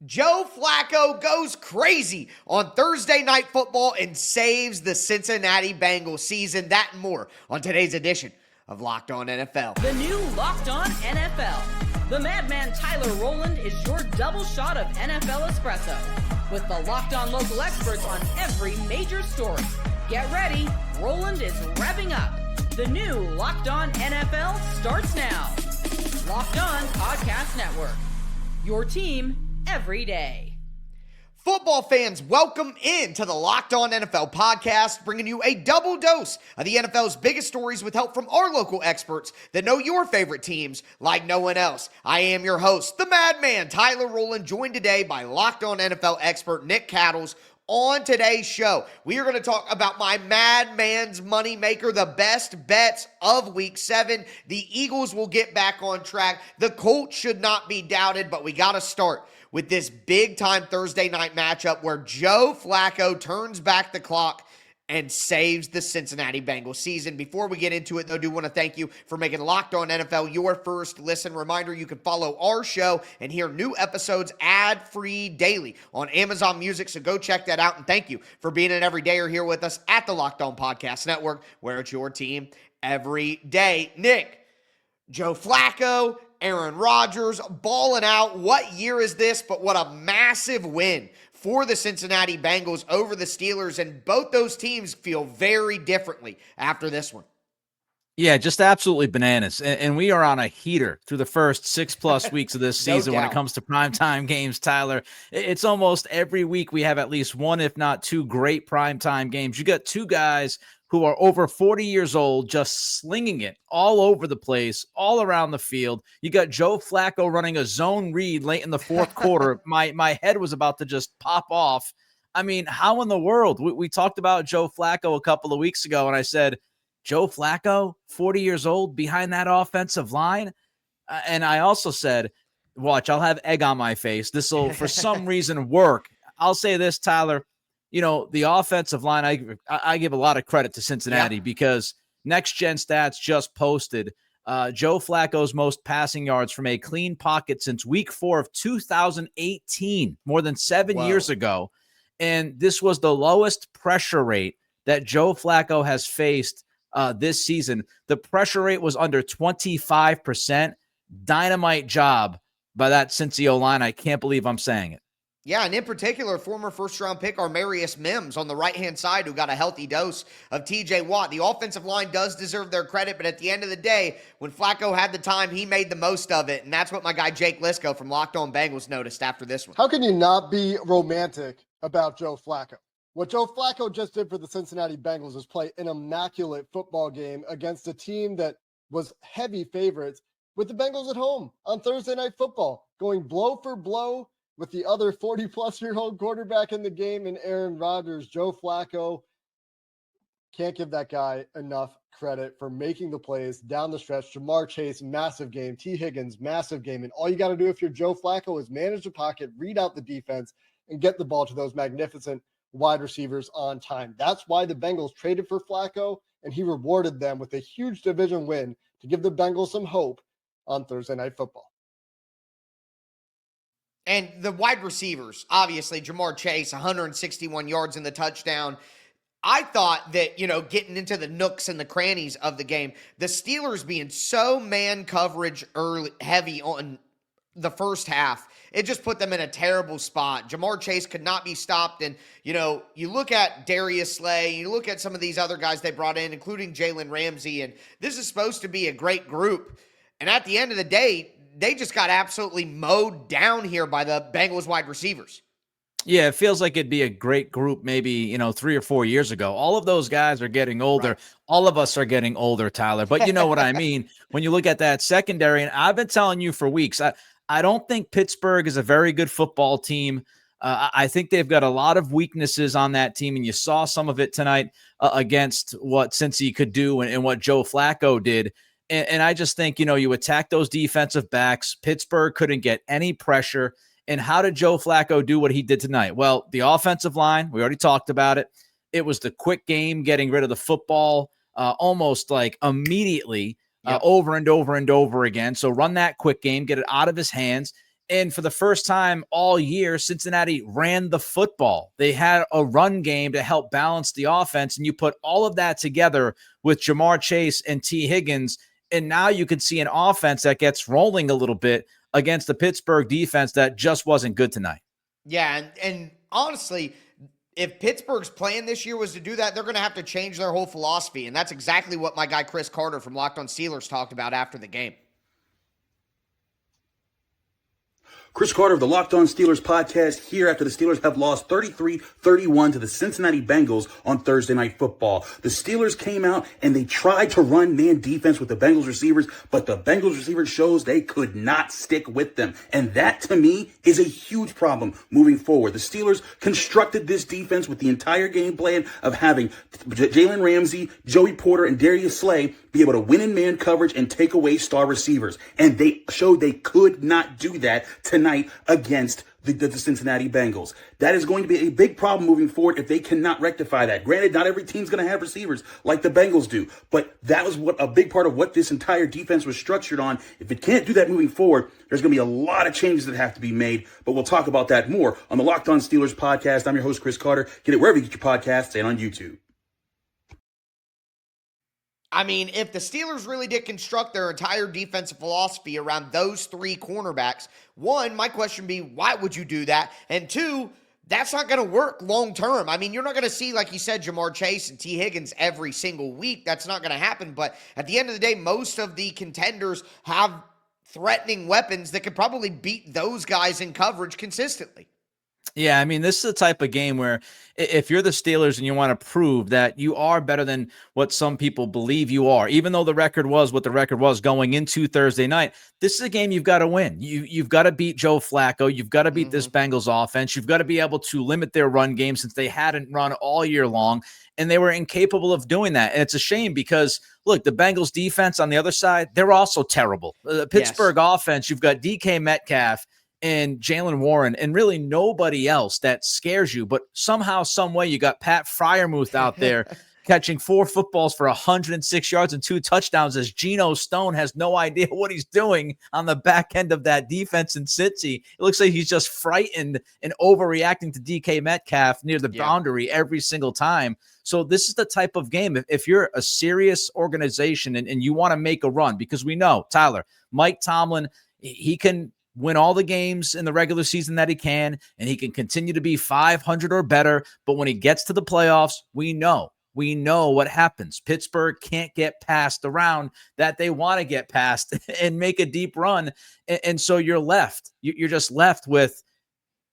Joe Flacco goes crazy on Thursday Night Football and saves the Cincinnati Bengals season. That and more on today's edition of Locked On NFL. The new Locked On NFL. The madman Tyler Rowland is your double shot of NFL espresso with the Locked On local experts on every major story. Get ready, Rowland is revving up. The new Locked On NFL starts now. Locked On Podcast Network. Your team every day. Football fans, welcome into the Locked On NFL podcast, bringing you a double dose of the NFL's biggest stories with help from our local experts that know your favorite teams like no one else. I am your host, the madman Tyler Rowland, joined today by Locked On NFL expert Nick Cattles. On today's show, we are going to talk about my madman's moneymaker, the best bets of Week 7. The Eagles will get back on track. The Colts should not be doubted, but we got to start with this big-time Thursday night matchup where Joe Flacco turns back the clock and saves the Cincinnati Bengals season. Before we get into it, though, I do want to thank you for making Locked On NFL your first listen. Reminder, you can follow our show and hear new episodes ad-free daily on Amazon Music, so go check that out. And thank you for being an everydayer here with us at the Locked On Podcast Network, where it's your team every day. Nick, Joe Flacco, Aaron Rodgers, balling out. What year is this? But what a massive win for the Cincinnati Bengals over the Steelers, and both those teams feel very differently after this one. Yeah, just absolutely bananas. And we are on a heater through the first 6+ weeks of this season when it comes to primetime games, Tyler. It's almost every week we have at least one, if not two, great primetime games. You got two guys who are over 40 years old, just slinging it all over the place, all around the field. You got Joe Flacco running a zone read late in the fourth quarter. My head was about to just pop off. I mean, how in the world? We talked about Joe Flacco a couple of weeks ago, and I said, Joe Flacco, 40 years old, behind that offensive line? And I also said, watch, I'll have egg on my face. This will, for some reason, work. I'll say this, Tyler. You know, the offensive line, I give a lot of credit to Cincinnati because Next Gen Stats just posted Joe Flacco's most passing yards from a clean pocket since week 4 of 2018, more than 7 years ago. And this was the lowest pressure rate that Joe Flacco has faced this season. The pressure rate was under 25%. Dynamite job by that Cincy O-line. I can't believe I'm saying it. Yeah, and in particular, former first-round pick Armarius Mims on the right-hand side who got a healthy dose of T.J. Watt. The offensive line does deserve their credit, but at the end of the day, when Flacco had the time, he made the most of it, and that's what my guy Jake Lisco from Locked On Bengals noticed after this one. How can you not be romantic about Joe Flacco? What Joe Flacco just did for the Cincinnati Bengals was play an immaculate football game against a team that was heavy favorites with the Bengals at home on Thursday Night Football, going blow for blow with the other 40-plus-year-old quarterback in the game in Aaron Rodgers. Joe Flacco, can't give that guy enough credit for making the plays down the stretch. Jamar Chase, massive game. T. Higgins, massive game. And all you got to do if you're Joe Flacco is manage the pocket, read out the defense, and get the ball to those magnificent wide receivers on time. That's why the Bengals traded for Flacco, and he rewarded them with a huge division win to give the Bengals some hope on Thursday Night Football. And the wide receivers, obviously, Jamar Chase, 161 yards in the touchdown. I thought that, getting into the nooks and the crannies of the game, the Steelers being so man coverage heavy on the first half, it just put them in a terrible spot. Jamar Chase could not be stopped. And, you look at Darius Slay, you look at some of these other guys they brought in, including Jalen Ramsey, and this is supposed to be a great group. And at the end of the day, they just got absolutely mowed down here by the Bengals wide receivers. Yeah, it feels like it'd be a great group maybe, 3 or 4 years ago. All of those guys are getting older. Right. All of us are getting older, Tyler. But you know what I mean? When you look at that secondary, and I've been telling you for weeks, I don't think Pittsburgh is a very good football team. I think they've got a lot of weaknesses on that team, and you saw some of it tonight against what Cincy could do and what Joe Flacco did. And I just think, you attack those defensive backs. Pittsburgh couldn't get any pressure. And how did Joe Flacco do what he did tonight? Well, the offensive line, we already talked about it. It was the quick game, getting rid of the football almost like immediately over and over and over again. So run that quick game, get it out of his hands. And for the first time all year, Cincinnati ran the football. They had a run game to help balance the offense. And you put all of that together with Jamar Chase and T. Higgins, and now you can see an offense that gets rolling a little bit against the Pittsburgh defense that just wasn't good tonight. Yeah, and honestly, if Pittsburgh's plan this year was to do that, they're going to have to change their whole philosophy. And that's exactly what my guy Chris Carter from Locked On Steelers talked about after the game. Chris Carter of the Locked On Steelers podcast here after the Steelers have lost 33-31 to the Cincinnati Bengals on Thursday Night Football. The Steelers came out and they tried to run man defense with the Bengals receivers, but the Bengals receivers shows they could not stick with them. And that, to me, is a huge problem moving forward. The Steelers constructed this defense with the entire game plan of having Jalen Ramsey, Joey Porter, and Darius Slay be able to win in man coverage and take away star receivers. And they showed they could not do that tonight against the Cincinnati Bengals. That is going to be a big problem moving forward if they cannot rectify that. Granted, not every team's going to have receivers like the Bengals do, but that was what a big part of what this entire defense was structured on. If it can't do that moving forward, there's going to be a lot of changes that have to be made, but we'll talk about that more on the Locked On Steelers podcast. I'm your host, Chris Carter. Get it wherever you get your podcasts and on YouTube. I mean, if the Steelers really did construct their entire defensive philosophy around those three cornerbacks, one, my question would be, why would you do that? And two, that's not going to work long term. I mean, you're not going to see, like you said, Jamar Chase and T. Higgins every single week. That's not going to happen. But at the end of the day, most of the contenders have threatening weapons that could probably beat those guys in coverage consistently. Yeah, I mean, this is the type of game where if you're the Steelers and you want to prove that you are better than what some people believe you are, even though the record was what the record was going into Thursday night, this is a game you've got to win. You've got to beat Joe Flacco. You've got to beat this Bengals offense. You've got to be able to limit their run game since they hadn't run all year long, and they were incapable of doing that. And it's a shame because, look, the Bengals defense on the other side, they're also terrible. The Pittsburgh offense, you've got DK Metcalf and Jalen Warren, and really nobody else that scares you. But somehow, some way, you got Pat Freiermuth out there catching 4 footballs for 106 yards and 2 touchdowns as Geno Stone has no idea what he's doing on the back end of that defense in Cincy. It looks like he's just frightened and overreacting to DK Metcalf near the boundary every single time. So this is the type of game, if you're a serious organization and you want to make a run, because we know, Tyler, Mike Tomlin, he can win all the games in the regular season that he can, and he can continue to be 500 or better. But when he gets to the playoffs, we know what happens. Pittsburgh can't get past the round that they want to get past and make a deep run. And so you're left. You're just left with,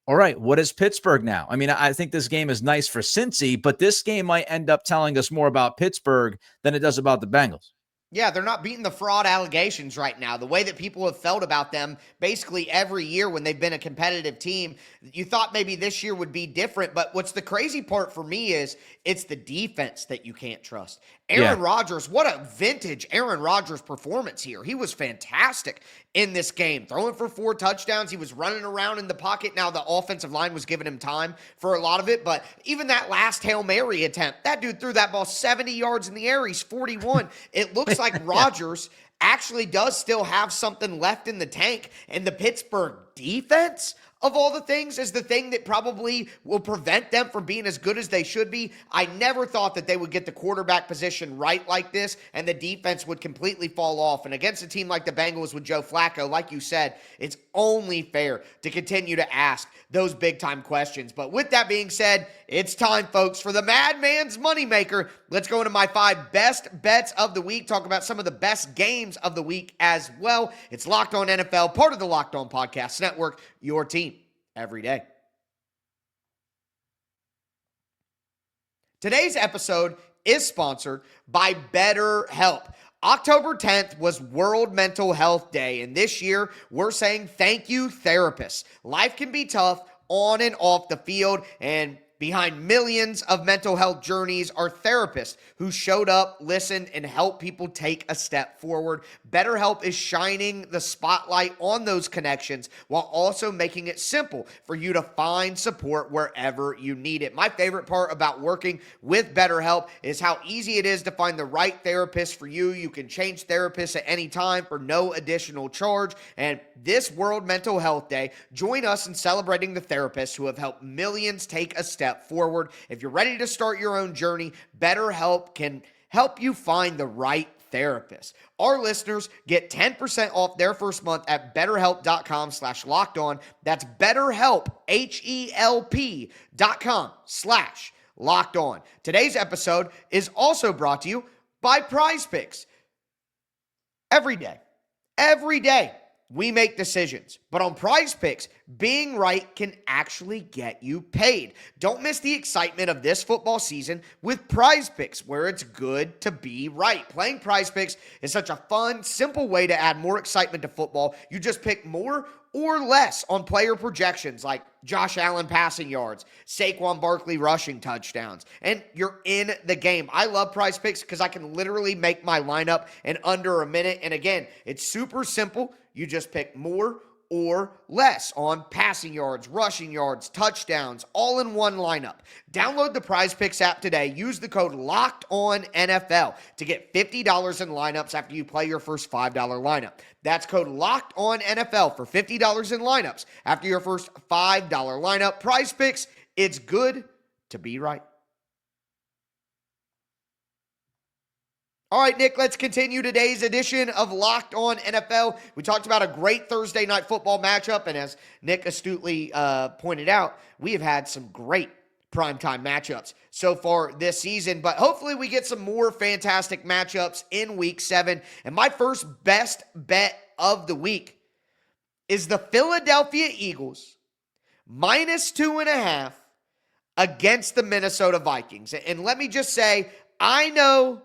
all right, what is Pittsburgh now? I mean, I think this game is nice for Cincy, but this game might end up telling us more about Pittsburgh than it does about the Bengals. Yeah, they're not beating the fraud allegations right now. The way that people have felt about them basically every year when they've been a competitive team, you thought maybe this year would be different. But what's the crazy part for me is it's the defense that you can't trust. Aaron Rodgers, what a vintage Aaron Rodgers performance here. He was fantastic in this game, throwing for 4 touchdowns. He was running around in the pocket. Now the offensive line was giving him time for a lot of it, but even that last Hail Mary attempt, that dude threw that ball 70 yards in the air. He's 41. It looks like Rodgers actually does still have something left in the tank, and the Pittsburgh defense, of all the things, is the thing that probably will prevent them from being as good as they should be. I never thought that they would get the quarterback position right like this and the defense would completely fall off. And against a team like the Bengals with Joe Flacco, like you said, it's only fair to continue to ask those big-time questions. But with that being said, it's time, folks, for the Madman's Moneymaker. Let's go into my 5 best bets of the week, talk about some of the best games of the week as well. It's Locked On NFL, part of the Locked On Podcast Network, your team every day. Today's episode is sponsored by BetterHelp. October 10th was World Mental Health Day, and this year we're saying thank you, therapists. Life can be tough on and off the field, and Behind millions of mental health journeys are therapists who showed up, listened, and helped people take a step forward. BetterHelp is shining the spotlight on those connections while also making it simple for you to find support wherever you need it. My favorite part about working with BetterHelp is how easy it is to find the right therapist for you. You can change therapists at any time for no additional charge. And this World Mental Health Day, join us in celebrating the therapists who have helped millions take a step forward. If you're ready to start your own journey, BetterHelp can help you find the right therapist. Our listeners get 10% off their first month at betterhelp.com/lockedon. That's BetterHelp, HELP.com/lockedon. Today's episode is also brought to you by Prize Picks. Every day, we make decisions, but on Prize Picks, being right can actually get you paid. Don't miss the excitement of this football season with Prize Picks, where it's good to be right. Playing Prize Picks is such a fun, simple way to add more excitement to football. You just pick more or less on player projections like Josh Allen passing yards, Saquon Barkley rushing touchdowns, and you're in the game. I love Prize Picks because I can literally make my lineup in under a minute. And again, it's super simple. You just pick more or less on passing yards, rushing yards, touchdowns, all in one lineup. Download the Prize Picks app today. Use the code LOCKEDONNFL to get $50 in lineups after you play your first $5 lineup. That's code LOCKEDONNFL for $50 in lineups after your first $5 lineup. Prize Picks, it's good to be right. All right, Nick, let's continue today's edition of Locked On NFL. We talked about a great Thursday night football matchup, and as Nick astutely pointed out, we have had some great primetime matchups so far this season, but hopefully we get some more fantastic matchups in Week 7. And my first best bet of the week is the Philadelphia Eagles -2.5 against the Minnesota Vikings. And let me just say, I know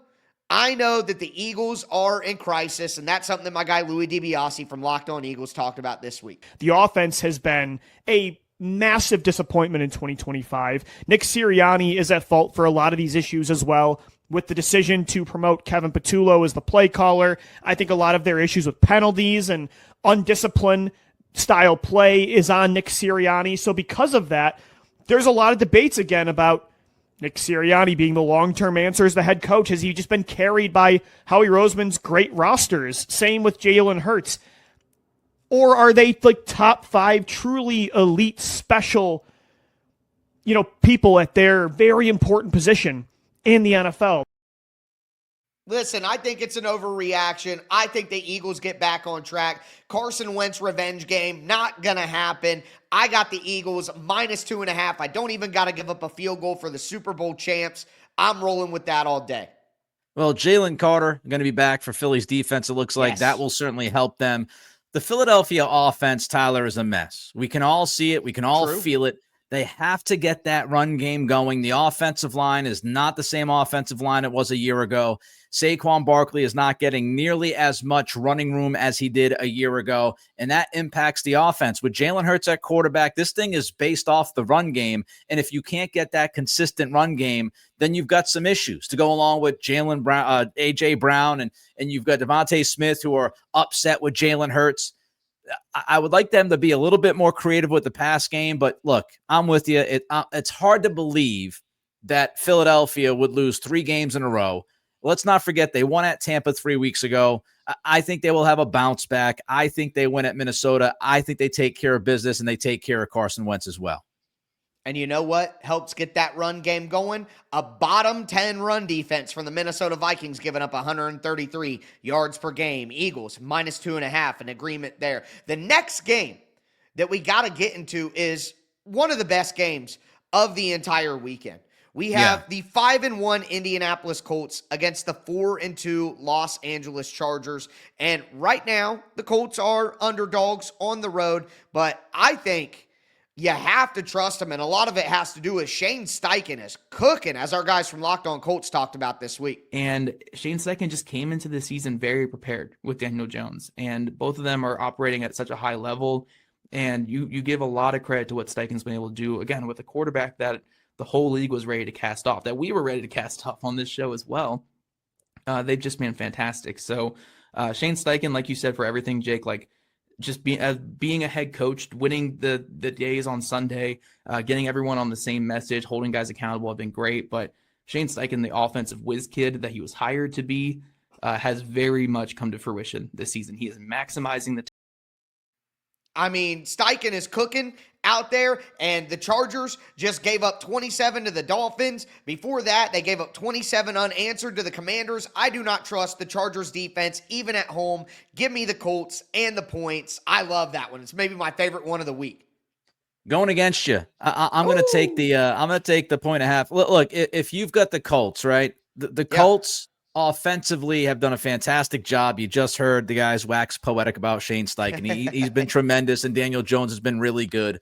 that the Eagles are in crisis, and that's something that my guy Louis DiBiase from Locked On Eagles talked about this week. The offense has been a massive disappointment in 2025. Nick Sirianni is at fault for a lot of these issues as well, with the decision to promote Kevin Patullo as the play caller. I think a lot of their issues with penalties and undisciplined style play is on Nick Sirianni. So because of that, there's a lot of debates again about Nick Sirianni being the long-term answer as the head coach. Has he just been carried by Howie Roseman's great rosters? Same with Jalen Hurts. Or are they like top 5 truly elite special, people at their very important position in the NFL? Listen, I think it's an overreaction. I think the Eagles get back on track. Carson Wentz revenge game, not going to happen. I got the Eagles -2.5. I don't even got to give up a field goal for the Super Bowl champs. I'm rolling with that all day. Well, Jalen Carter going to be back for Philly's defense. It looks like that will certainly help them. The Philadelphia offense, Tyler, is a mess. We can all see it. We can all feel it. They have to get that run game going. The offensive line is not the same offensive line it was a year ago. Saquon Barkley is not getting nearly as much running room as he did a year ago, and that impacts the offense. With Jalen Hurts at quarterback, this thing is based off the run game, and if you can't get that consistent run game, then you've got some issues to go along with Jalen Brown, A.J. Brown, and you've got Devontae Smith who are upset with Jalen Hurts. I would like them to be a little bit more creative with the pass game, but look, I'm with you. It's hard to believe that Philadelphia would lose 3 games in a row. Let's not forget they won at Tampa 3 weeks ago. I think they will have a bounce back. I think they win at Minnesota. I think they take care of business, and they take care of Carson Wentz as well. And you know what helps get that run game going? A bottom 10 run defense from the Minnesota Vikings, giving up 133 yards per game. Eagles -2.5, an agreement there. The next game that we got to get into is one of the best games of the entire weekend. We have the 5-1 Indianapolis Colts against the 4-2 Los Angeles Chargers. And right now, the Colts are underdogs on the road, but I think you have to trust them, and a lot of it has to do with Shane Steichen is cooking, as our guys from Locked On Colts talked about this week. And Shane Steichen just came into the season very prepared with Daniel Jones, and both of them are operating at such a high level, and you give a lot of credit to what Steichen's been able to do, again, with a quarterback that the whole league was ready to cast off, that we were ready to cast off on this show as well. They've just been fantastic. So Shane Steichen, like you said, for everything, Jake, like just being a head coach, winning the days on Sunday, getting everyone on the same message, holding guys accountable have been great. But Shane Steichen, the offensive whiz kid that he was hired to be, has very much come to fruition this season. He is maximizing the I mean, Steichen is cooking out there, and the Chargers just gave up 27 to the Dolphins. Before that, they gave up 27 unanswered to the Commanders. I do not trust the Chargers defense, even at home. Give me the Colts and the points. I love that one. It's maybe my favorite one of the week. Going against you, I'm going to take the point and a half. Look, if you've got the Colts, right, the Colts offensively have done a fantastic job. You just heard the guys wax poetic about Shane Steichen. He's been tremendous, and Daniel Jones has been really good.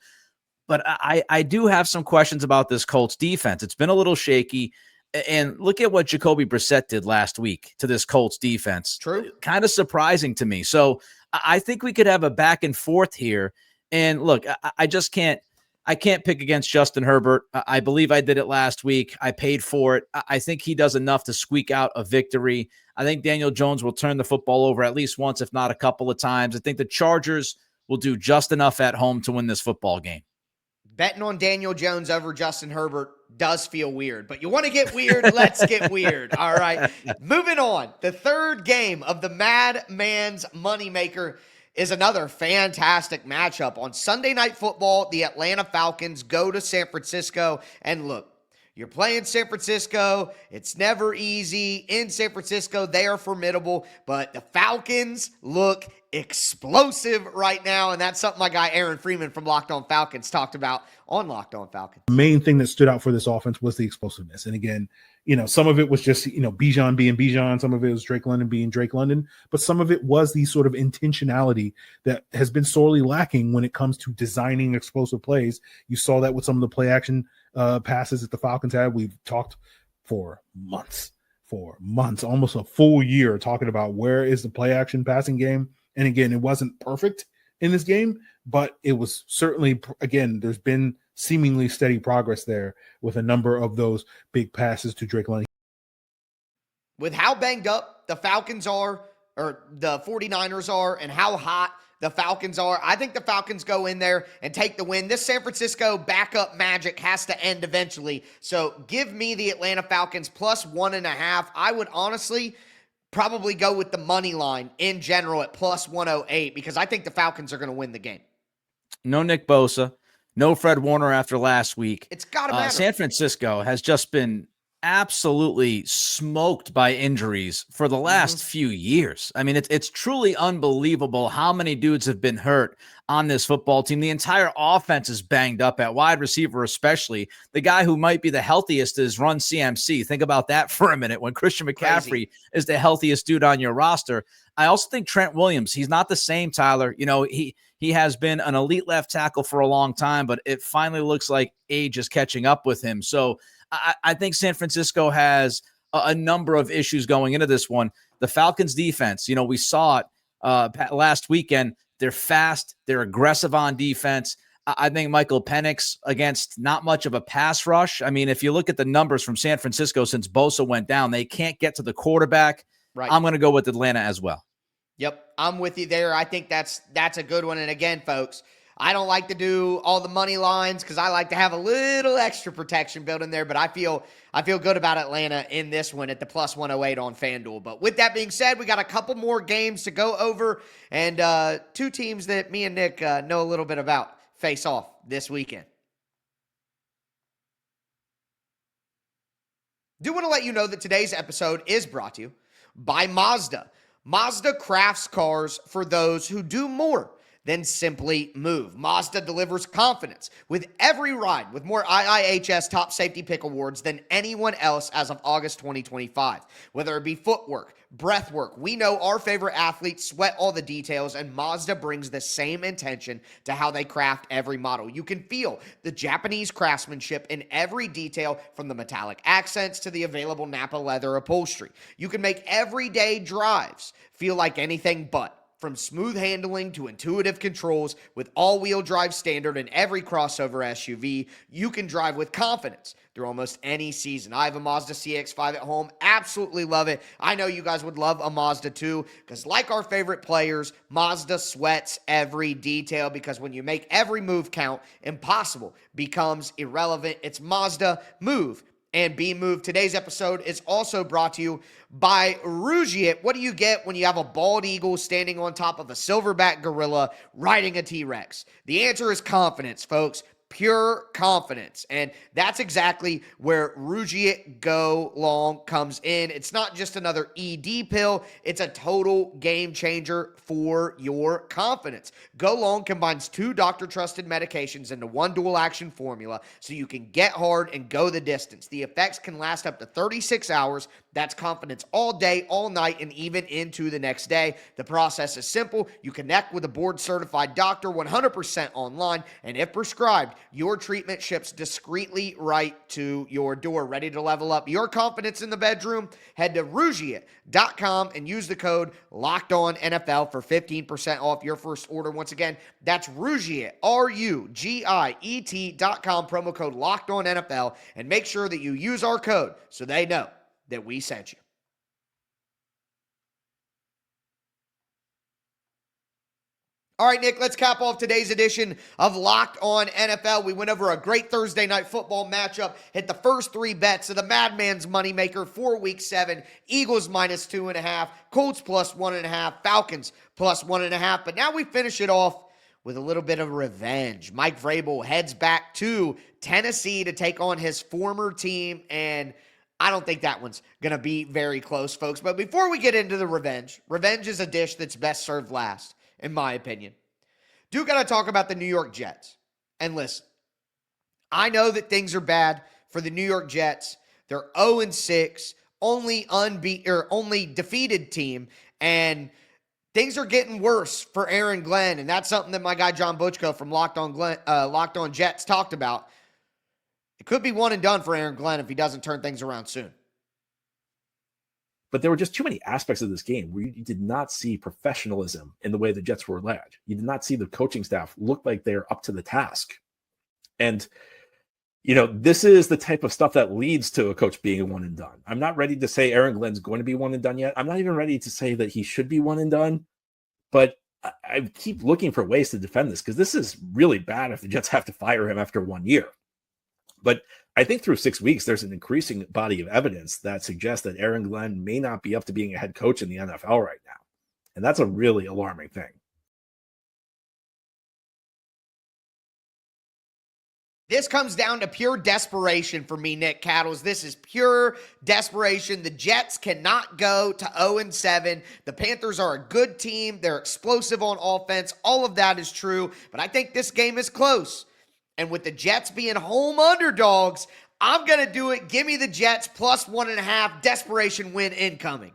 But I do have some questions about this Colts defense. It's been a little shaky. And look at what Jacoby Brissett did last week to this Colts defense. True. Kind of surprising to me. So I think we could have a back and forth here. And look, I just can't. I can't pick against Justin Herbert. I believe I did it last week. I paid for it. I think he does enough to squeak out a victory. I think Daniel Jones will turn the football over at least once, if not a couple of times. I think the Chargers will do just enough at home to win this football game. Betting on Daniel Jones over Justin Herbert does feel weird, but you want to get weird? Let's get weird. All right. Moving on. The third game of the Madman's Moneymaker is another fantastic matchup. On Sunday Night Football, the Atlanta Falcons go to San Francisco. And look, you're playing San Francisco. It's never easy. In San Francisco, they are formidable. But the Falcons look explosive right now. And that's something my guy Aaron Freeman from Locked On Falcons talked about on Locked On Falcons. The main thing that stood out for this offense was the explosiveness. And again, some of it was just, Bijan being Bijan. Some of it was Drake London being Drake London. But some of it was the sort of intentionality that has been sorely lacking when it comes to designing explosive plays. You saw that with some of the play action passes that the Falcons had. We've talked for months, almost a full year, talking about where is the play action passing game. And again, it wasn't perfect in this game, but it was certainly, again, there's been seemingly steady progress there with a number of those big passes to Drake London. With how banged up the Falcons are, or the 49ers are, and how hot the Falcons are, I think the Falcons go in there and take the win. This San Francisco backup magic has to end eventually. So give me the Atlanta Falcons plus 1.5. I would honestly probably go with the money line in general at plus 108 because I think the Falcons are going to win the game. No Nick Bosa, no Fred Warner after last week. It's got to matter. San Francisco has just been absolutely smoked by injuries for the last few years. I mean, it's truly unbelievable how many dudes have been hurt on this football team. The entire offense is banged up at wide receiver, especially. The guy who might be the healthiest is Run CMC. Think about that for a minute when Christian McCaffrey is the healthiest dude on your roster. I also think Trent Williams, he's not the same, Tyler. He has been an elite left tackle for a long time, but it finally looks like age is catching up with him. So I think San Francisco has a number of issues going into this one. The Falcons defense, we saw it last weekend. They're fast. They're aggressive on defense. I think Michael Penix against not much of a pass rush. I mean, if you look at the numbers from San Francisco since Bosa went down, they can't get to the quarterback. Right. I'm going to go with Atlanta as well. Yep, I'm with you there. I think that's a good one. And again, folks, I don't like to do all the money lines because I like to have a little extra protection built in there, but I feel good about Atlanta in this one at the plus 108 on FanDuel. But with that being said, we got a couple more games to go over, and two teams that me and Nick know a little bit about face off this weekend. Do want to let you know that today's episode is brought to you by Mazda. Mazda crafts cars for those who do more than simply move. Mazda delivers confidence with every ride with more IIHS Top Safety Pick awards than anyone else as of August 2025. Whether it be footwork, breath work, we know our favorite athletes sweat all the details, and Mazda brings the same intention to how they craft every model. You can feel the Japanese craftsmanship in every detail, from the metallic accents to the available Napa leather upholstery. You can make everyday drives feel like anything but. From smooth handling to intuitive controls, with all-wheel drive standard and every crossover SUV, you can drive with confidence through almost any season. I have a Mazda CX-5 at home. Absolutely love it. I know you guys would love a Mazda too, because like our favorite players, Mazda sweats every detail, because when you make every move count, impossible becomes irrelevant. It's Mazda. Move and be moved. Today's episode is also brought to you by Rougiet. What do you get when you have a bald eagle standing on top of a silverback gorilla riding a T-Rex? The answer is confidence, folks. Pure confidence. And that's exactly where Rougiet Go Long comes in. It's not just another ED pill. It's a total game changer for your confidence. Go Long combines 2 doctor-trusted medications into one dual-action formula so you can get hard and go the distance. The effects can last up to 36 hours. That's confidence all day, all night, and even into the next day. The process is simple. You connect with a board-certified doctor 100% online, and if prescribed, your treatment ships discreetly right to your door. Ready to level up your confidence in the bedroom? Head to Rougiet.com and use the code LOCKEDONNFL for 15% off your first order. Once again, that's Rougiet, Rugiet.com, promo code LOCKEDONNFL, and make sure that you use our code so they know that we sent you. All right, Nick, let's cap off today's edition of Locked On NFL. We went over a great Thursday night football matchup, hit the first 3 bets of the Madman's Moneymaker for Week 7. Eagles minus 2.5, Colts plus 1.5, Falcons plus 1.5. But now we finish it off with a little bit of revenge. Mike Vrabel heads back to Tennessee to take on his former team, and I don't think that one's going to be very close, folks. But before we get into the revenge is a dish that's best served last, in my opinion. Do got to talk about the New York Jets. And listen, I know that things are bad for the New York Jets. They're 0-6, only defeated team, and things are getting worse for Aaron Glenn, and that's something that my guy John Butchko from Locked On Jets talked about. It could be one and done for Aaron Glenn if he doesn't turn things around soon. But there were just too many aspects of this game where you did not see professionalism in the way the Jets were led. You did not see the coaching staff look like they're up to the task. And, this is the type of stuff that leads to a coach being a one and done. I'm not ready to say Aaron Glenn's going to be one and done yet. I'm not even ready to say that he should be one and done. But I keep looking for ways to defend this, because this is really bad if the Jets have to fire him after 1 year. But I think through 6 weeks, there's an increasing body of evidence that suggests that Aaron Glenn may not be up to being a head coach in the NFL right now. And that's a really alarming thing. This comes down to pure desperation for me, Nick Cattles. This is pure desperation. The Jets cannot go to 0-7. The Panthers are a good team. They're explosive on offense. All of that is true. But I think this game is close. And with the Jets being home underdogs, I'm going to do it. Give me the Jets plus 1.5. Desperation win incoming.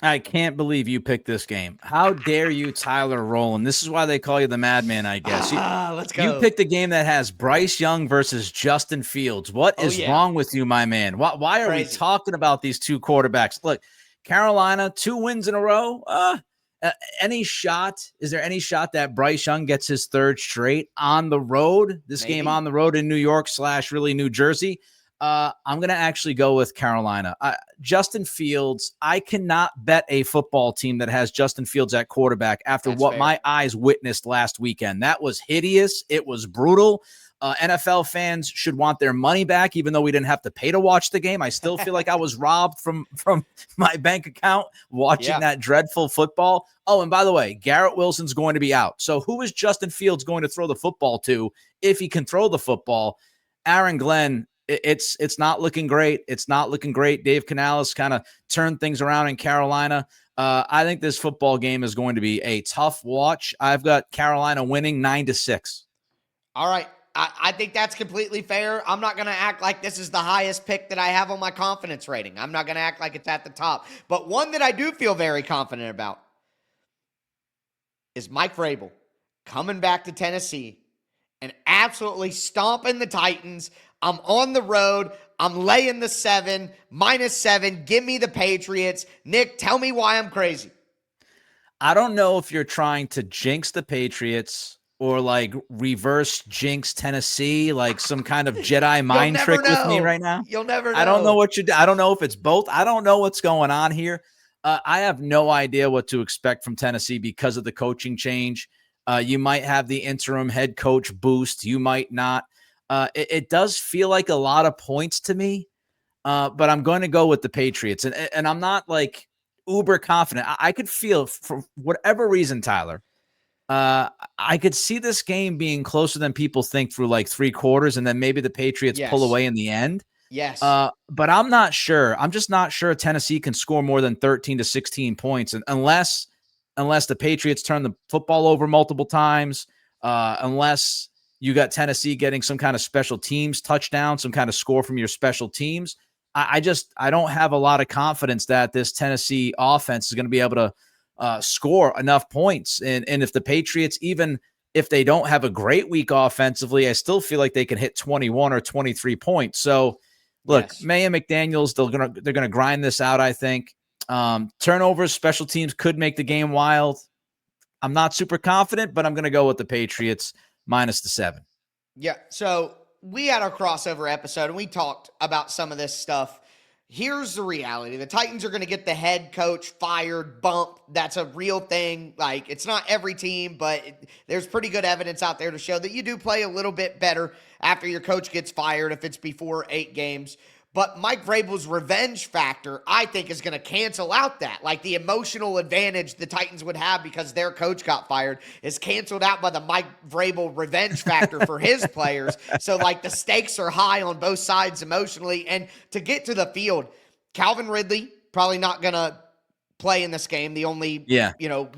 I can't believe you picked this game. How dare you, Tyler Rowland? This is why they call you the madman, I guess. Let's go. You picked a game that has Bryce Young versus Justin Fields. What is wrong with you, my man? Why are we talking about these 2 quarterbacks? Look, Carolina, 2 wins in a row. Is there any shot that Bryce Young gets his 3rd straight on the road? This game on the road in New York / really New Jersey. I'm going to actually go with Carolina. Justin Fields, I cannot bet a football team that has Justin Fields at quarterback after what my eyes witnessed last weekend. That was hideous. It was brutal. NFL fans should want their money back, even though we didn't have to pay to watch the game. I still feel like I was robbed from my bank account watching that dreadful football. Oh, and by the way, Garrett Wilson's going to be out. So who is Justin Fields going to throw the football to if he can throw the football? Aaron Glenn, it's not looking great. It's not looking great. Dave Canales kind of turned things around in Carolina. I think this football game is going to be a tough watch. I've got Carolina winning 9-6. All right. I think that's completely fair. I'm not going to act like this is the highest pick that I have on my confidence rating. I'm not going to act like it's at the top. But one that I do feel very confident about is Mike Vrabel coming back to Tennessee and absolutely stomping the Titans. I'm on the road. I'm laying the 7, -7. Give me the Patriots. Nick, tell me why I'm crazy. I don't know if you're trying to jinx the Patriots or like reverse jinx Tennessee, like some kind of Jedi mind trick with me right now. You'll never know. I don't know what you do. I don't know if it's both. I don't know what's going on here. I have no idea what to expect from Tennessee because of the coaching change. You might have the interim head coach boost. You might not. It does feel like a lot of points to me, but I'm going to go with the Patriots. And I'm not like uber confident. I could feel for whatever reason, Tyler, I could see this game being closer than people think through like 3 quarters, and then maybe the Patriots pull away in the end. Yes. But I'm not sure. I'm just not sure Tennessee can score more than 13 to 16 points, and unless the Patriots turn the football over multiple times, unless you got Tennessee getting some kind of special teams touchdown, some kind of score from your special teams. I don't have a lot of confidence that this Tennessee offense is going to be able to score enough points. And if the Patriots, even if they don't have a great week offensively, I still feel like they can hit 21 or 23 points. So look, Yes. May and McDaniels, they're gonna grind this out, I think. Turnovers, special teams could make the game wild. I'm not super confident, but I'm gonna go with the Patriots minus the 7. Yeah. So we had our crossover episode and we talked about some of this stuff. Here's the reality. The Titans are going to get the head coach fired, bumped. That's a real thing. Like, it's not every team, but there's pretty good evidence out there to show that you do play a little bit better after your coach gets fired if it's before 8 games. But Mike Vrabel's revenge factor, I think, is going to cancel out that. Like, the emotional advantage the Titans would have because their coach got fired is canceled out by the Mike Vrabel revenge factor for his players. So, like, the stakes are high on both sides emotionally. And to get to the field, Calvin Ridley probably not going to play in this game. The only,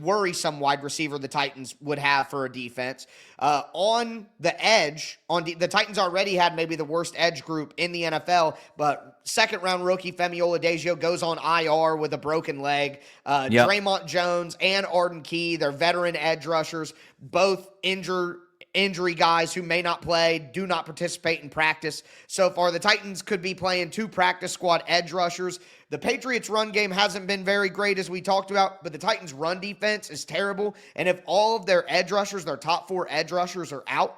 worrisome wide receiver the Titans would have for a defense. On the edge, the Titans already had maybe the worst edge group in the NFL, but second-round rookie Femi Oladipo goes on IR with a broken leg. Draymond Jones and Arden Key, they're veteran edge rushers, both injury guys who may not play, do not participate in practice. So far, the Titans could be playing 2 practice squad edge rushers. The Patriots' run game hasn't been very great, as we talked about, but the Titans' run defense is terrible. And if all of their edge rushers, their top 4 edge rushers, are out,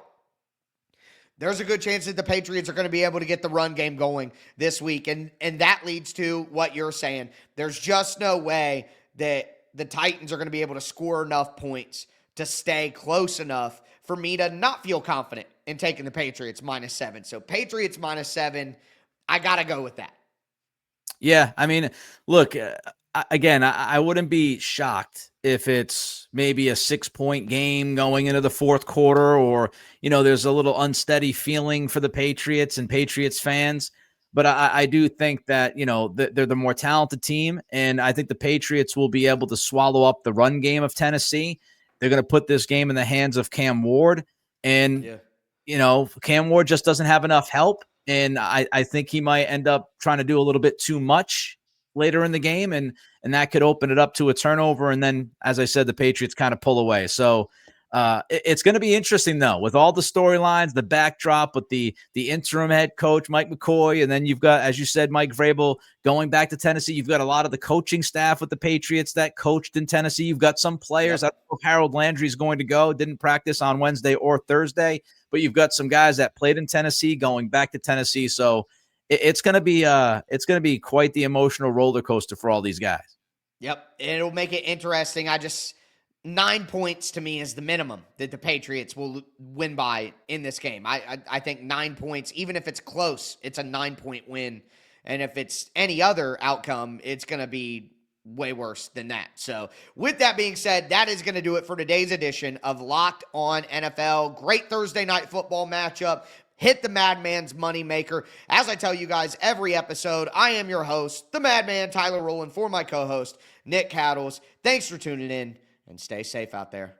there's a good chance that the Patriots are going to be able to get the run game going this week. And that leads to what you're saying. There's just no way that the Titans are going to be able to score enough points to stay close enough for me to not feel confident in taking the Patriots minus 7. So Patriots minus 7, I got to go with that. Yeah, I mean, look, again, I wouldn't be shocked if it's maybe a 6-point game going into the 4th quarter, or, there's a little unsteady feeling for the Patriots and Patriots fans. But I do think that, they're the more talented team, and I think the Patriots will be able to swallow up the run game of Tennessee. They're going to put this game in the hands of Cam Ward, and, Cam Ward just doesn't have enough help. And I think he might end up trying to do a little bit too much later in the game, and that could open it up to a turnover. And then, as I said, the Patriots kind of pull away. So it's going to be interesting, though, with all the storylines, the backdrop with the interim head coach, Mike McCoy, and then you've got, as you said, Mike Vrabel going back to Tennessee. You've got a lot of the coaching staff with the Patriots that coached in Tennessee. You've got some players. I don't know if Harold Landry is going to go, didn't practice on Wednesday or Thursday, but you've got some guys that played in Tennessee going back to Tennessee. So it's going to be quite the emotional roller coaster for all these guys. Yep, it'll make it interesting. 9 points to me is the minimum that the Patriots will win by in this game. I think 9 points, even if it's close, it's a 9-point win. And if it's any other outcome, it's going to be way worse than that. So with that being said, that is going to do it for today's edition of Locked On NFL. Great Thursday night football matchup. Hit the Madman's Moneymaker. As I tell you guys every episode, I am your host, the Madman Tyler Rowland, for my co-host, Nick Cattles. Thanks for tuning in, and stay safe out there.